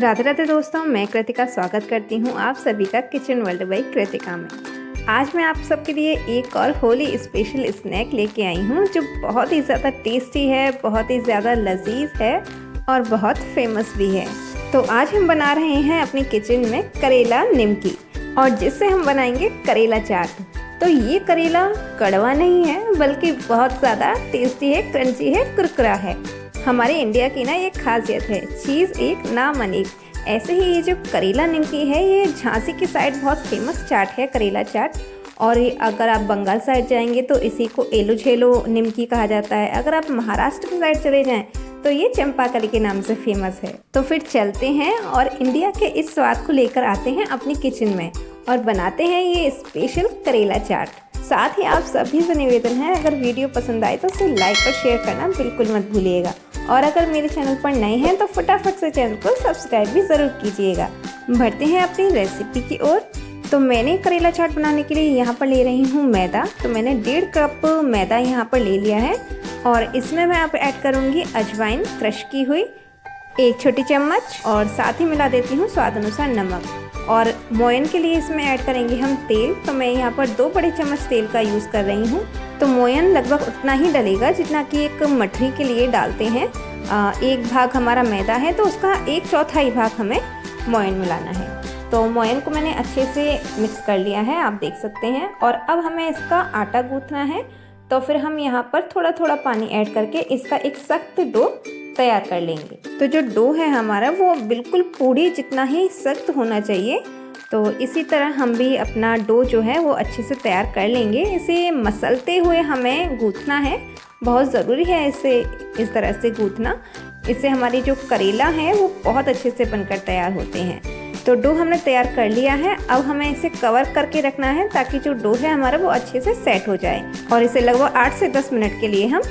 राधे राधे दोस्तों, मैं कृतिका स्वागत करती हूँ आप सभी का किचन वर्ल्ड बाय कृतिका में। आज मैं आप सबके लिए एक और होली स्पेशल स्नैक लेके आई हूँ जो बहुत ही ज़्यादा टेस्टी है, बहुत ही ज़्यादा लजीज है और बहुत फेमस भी है। तो आज हम बना रहे हैं अपनी किचन में करेला निमकी और जिससे हम बनाएंगे करेला चाट। तो ये करेला कड़वा नहीं है बल्कि बहुत ज़्यादा टेस्टी है, क्रंची है, कुरकुरा है। हमारे इंडिया की ना एक खासियत है, चीज़ एक नाम अनेक। ऐसे ही ये जो करेला निमकी है ये झांसी की साइड बहुत फेमस चाट है, करेला चाट। और अगर आप बंगाल साइड जाएंगे तो इसी को एलो झेलो निमकी कहा जाता है। अगर आप महाराष्ट्र की साइड चले जाएं तो ये चंपाकली के नाम से फेमस है। तो फिर चलते हैं और इंडिया के इस स्वाद को लेकर आते हैं अपनी किचन में और बनाते हैं ये स्पेशल करेला चाट। साथ ही आप सभी से निवेदन है, अगर वीडियो पसंद आए तो उसे लाइक और शेयर करना बिल्कुल मत भूलिएगा। और अगर मेरे चैनल पर नए हैं तो फटाफट से चैनल को सब्सक्राइब भी ज़रूर कीजिएगा। बढ़ते हैं अपनी रेसिपी की ओर। तो मैंने करेला चाट बनाने के लिए यहाँ पर ले रही हूँ मैदा। तो मैंने 1.5 कप मैदा यहाँ पर ले लिया है और इसमें मैं आप ऐड करूँगी अजवाइन क्रश की हुई 1 छोटी चम्मच और साथ ही मिला देती हूँ स्वाद अनुसार नमक। और मोयन के लिए इसमें ऐड करेंगे हम तेल। तो मैं यहाँ पर 2 बड़े चम्मच तेल का यूज़ कर रही हूँ। तो मोयन लगभग उतना ही डलेगा जितना कि एक मठरी के लिए डालते हैं। 1 भाग हमारा मैदा है तो उसका 1/4 भाग हमें मोयन मिलाना है। तो मोयन को मैंने अच्छे से मिक्स कर लिया है, आप देख सकते हैं। और अब हमें इसका आटा गूंथना है। तो फिर हम यहाँ पर थोड़ा थोड़ा पानी ऐड करके इसका एक सख्त डो तैयार कर लेंगे। तो जो डो है हमारा वो बिल्कुल पूड़ी जितना ही सख्त होना चाहिए। तो इसी तरह हम भी अपना डो जो है वो अच्छे से तैयार कर लेंगे। इसे मसलते हुए हमें गूंथना है, बहुत ज़रूरी है इसे इस तरह से गूंथना। इससे हमारी जो करेला है वो बहुत अच्छे से बनकर तैयार होते हैं। तो डो हमने तैयार कर लिया है। अब हमें इसे कवर करके रखना है ताकि जो डो है हमारा वो अच्छे से सेट हो जाए। और इसे लगभग 8 से 10 मिनट के लिए हम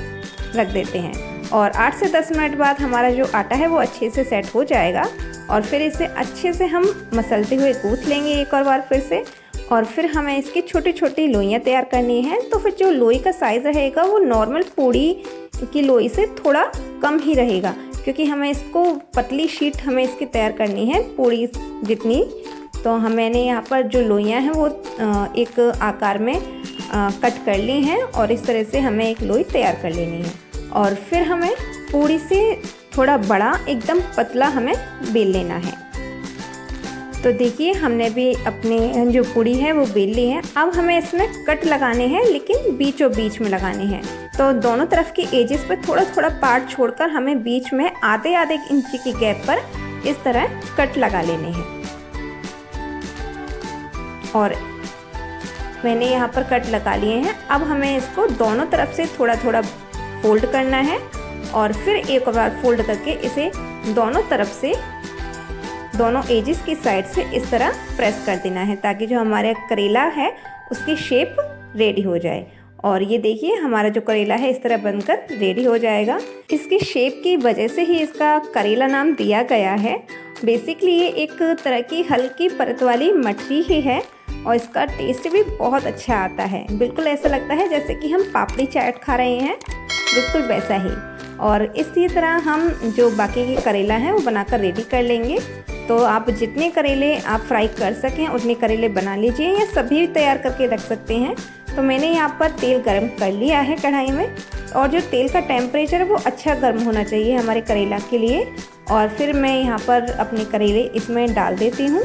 रख देते हैं। और 8 से 10 मिनट बाद हमारा जो आटा है वो अच्छे से सेट हो जाएगा। और फिर इसे अच्छे से हम मसलते हुए गूंथ लेंगे एक और बार फिर से। और फिर हमें इसकी छोटी छोटी लोइयाँ तैयार करनी है। तो फिर जो लोई का साइज़ रहेगा वो नॉर्मल पूड़ी की लोई से थोड़ा कम ही रहेगा, क्योंकि हमें इसको पतली शीट हमें इसकी तैयार करनी है पूड़ी जितनी। तो मैंने यहाँ पर जो लोइयाँ हैं वो एक आकार में कट कर ली हैं और इस तरह से हमें एक लोई तैयार कर लेनी है। और फिर हमें पूड़ी से थोड़ा बड़ा एकदम पतला हमें बेल लेना है। तो देखिए हमने भी अपने जो पूड़ी है वो बेल ली है। अब हमें इसमें कट लगाने हैं, लेकिन बीचों बीच में लगाने हैं। तो दोनों तरफ की एजेस पर थोड़ा थोड़ा पार्ट छोड़कर हमें बीच में आधे आधे इंच की गैप पर इस तरह कट लगा लेने हैं। और मैंने यहाँ पर कट लगा लिए हैं। अब हमें इसको दोनों तरफ से थोड़ा थोड़ा फोल्ड करना है और फिर एक बार फोल्ड करके इसे दोनों तरफ से दोनों एजेस की साइड से इस तरह प्रेस कर देना है ताकि जो हमारा करेला है उसकी शेप रेडी हो जाए। और ये देखिए हमारा जो करेला है इस तरह बनकर रेडी हो जाएगा। इसकी शेप की वजह से ही इसका करेला नाम दिया गया है। बेसिकली ये एक तरह की हल्की परत वाली मठरी ही है और इसका टेस्ट भी बहुत अच्छा आता है। बिल्कुल ऐसा लगता है जैसे कि हम पापड़ी चाट खा रहे हैं, बिल्कुल वैसा ही। और इसी तरह हम जो बाकी के करेला हैं वो बनाकर रेडी कर लेंगे। तो आप जितने करेले आप फ्राई कर सकें उतने करेले बना लीजिए या सभी तैयार करके रख सकते हैं। तो मैंने यहाँ पर तेल गरम कर लिया है कढ़ाई में और जो तेल का टेम्परेचर है वो अच्छा गर्म होना चाहिए हमारे करेला के लिए। और फिर मैं यहाँ पर अपने करेले इसमें डाल देती हूँ।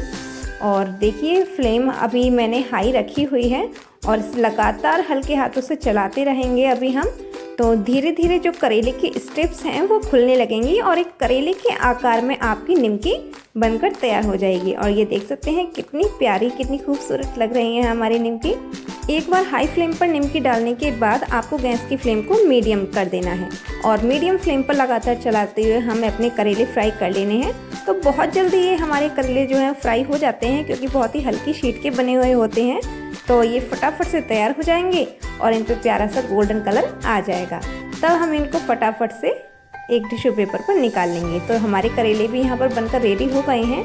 और देखिए फ्लेम अभी मैंने हाई रखी हुई है और लगातार हल्के हाथों से चलाते रहेंगे अभी हम। तो धीरे धीरे जो करेले की स्टेप्स हैं वो खुलने लगेंगी और एक करेले के आकार में आपकी निमकी बनकर तैयार हो जाएगी। और ये देख सकते हैं कितनी प्यारी, कितनी खूबसूरत लग रही है हमारी निमकी। एक बार हाई फ्लेम पर निमकी डालने के बाद आपको गैस की फ्लेम को मीडियम कर देना है और मीडियम फ्लेम पर लगातार चलाते हुए हमें अपने करेले फ्राई कर लेने हैं। तो बहुत जल्दी ये हमारे करेले जो हैं फ्राई हो जाते हैं, क्योंकि बहुत ही हल्की शीट के बने हुए होते हैं। तो ये फटाफट से तैयार हो जाएंगे और इन पे प्यारा सा गोल्डन कलर आ जाएगा। तब हम इनको फटाफट से एक टिश्यू पेपर पर निकाल लेंगे। तो हमारे करेले भी यहाँ पर बनकर रेडी हो गए हैं।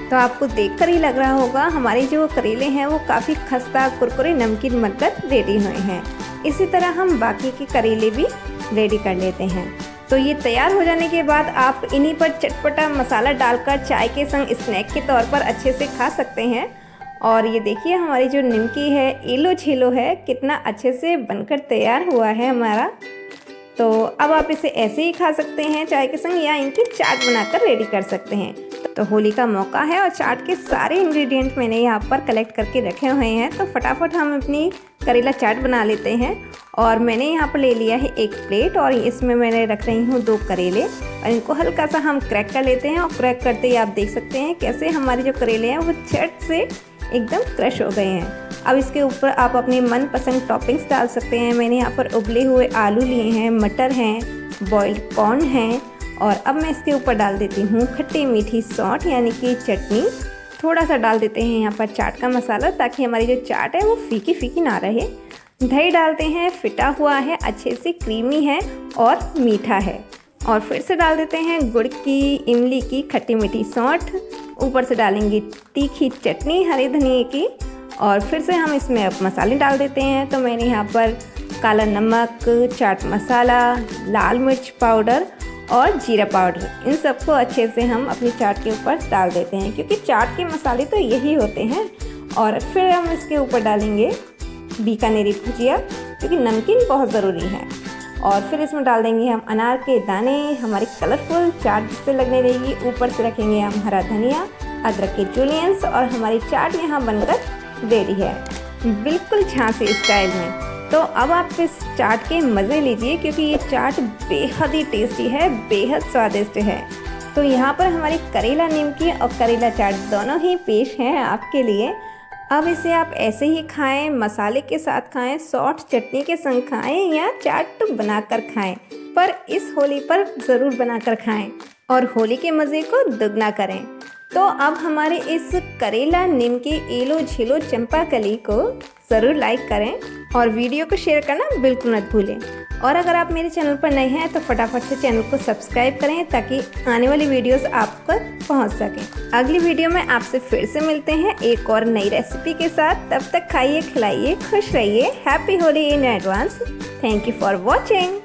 तो आपको देखकर ही लग रहा होगा हमारे जो करेले हैं वो काफ़ी खस्ता कुरकुरे नमकीन बनकर रेडी हुए हैं। इसी तरह हम बाकी के करेले भी रेडी कर लेते हैं। तो ये तैयार हो जाने के बाद आप इन्हीं पर चटपटा मसाला डालकर चाय के संग स्नैक के तौर पर अच्छे से खा सकते हैं। और ये देखिए हमारी जो निमकी है, एलो झेलो है, कितना अच्छे से बनकर तैयार हुआ है हमारा। तो अब आप इसे ऐसे ही खा सकते हैं चाय के संग, या इनकी चाट बनाकर रेडी कर सकते हैं। तो होली का मौका है और चाट के सारे इंग्रेडिएंट मैंने यहाँ पर कलेक्ट करके रखे हुए हैं। तो फटाफट हम अपनी करेला चाट बना लेते हैं। और मैंने यहाँ पर ले लिया है एक प्लेट और इसमें मैंने रख रही हूँ 2 करेले और इनको हल्का सा हम क्रैक कर लेते हैं। और क्रैक करते ही आप देख सकते हैं कैसे हमारे जो करेले हैं वो झट से एकदम क्रश हो गए हैं। अब इसके ऊपर आप अपनी मनपसंद टॉपिंग्स डाल सकते हैं। मैंने यहाँ पर उबले हुए आलू लिए हैं, मटर हैं, बॉइल्ड कॉर्न हैं और अब मैं इसके ऊपर डाल देती हूँ खट्टी मीठी सौंठ यानी कि चटनी। थोड़ा सा डाल देते हैं यहाँ पर चाट का मसाला ताकि हमारी जो चाट है वो फीकी फीकी ना रहे। दही डालते हैं, फिटा हुआ है, अच्छे से क्रीमी है और मीठा है। और फिर से डाल देते हैं गुड़ की, इमली की खट्टी मीठी सौंठ। ऊपर से डालेंगे तीखी चटनी हरे धनिए की और फिर से हम इसमें अब मसाले डाल देते हैं। तो मैंने यहाँ पर काला नमक, चाट मसाला, लाल मिर्च पाउडर और जीरा पाउडर, इन सबको अच्छे से हम अपनी चाट के ऊपर डाल देते हैं क्योंकि चाट के मसाले तो यही होते हैं। और फिर हम इसके ऊपर डालेंगे बीकानेरी भुजिया क्योंकि नमकीन बहुत ज़रूरी है। और फिर इसमें डाल देंगे हम अनार के दाने, हमारी कलरफुल चाट जिससे लगने देगी। ऊपर से रखेंगे हम हरा धनिया, अदरक के जूलियंस और हमारी चाट यहाँ बनकर रेडी है, बिल्कुल झांसी स्टाइल में। तो अब आप इस चाट के मज़े लीजिए क्योंकि ये चाट बेहद ही टेस्टी है, बेहद स्वादिष्ट है। तो यहाँ पर हमारी करेला निमकी और करेला चाट दोनों ही पेश हैं आपके लिए। अब इसे आप ऐसे ही खाएं, मसाले के साथ खाएं, सॉफ्ट चटनी के संग खाएं या चाट बनाकर खाएं, पर इस होली पर ज़रूर बनाकर खाएं और होली के मज़े को दुगना करें। तो अब हमारे इस करेला निमकी एलो झेलो चंपाकली को ज़रूर लाइक करें और वीडियो को शेयर करना बिल्कुल मत भूलें। और अगर आप मेरे चैनल पर नए हैं तो फटाफट से चैनल को सब्सक्राइब करें ताकि आने वाली वीडियोस आप तक पहुंच सकें। अगली वीडियो में आपसे फिर से मिलते हैं एक और नई रेसिपी के साथ। तब तक खाइए, खिलाइए, खुश रहिए। Happy Holi in advance. Thank you for watching.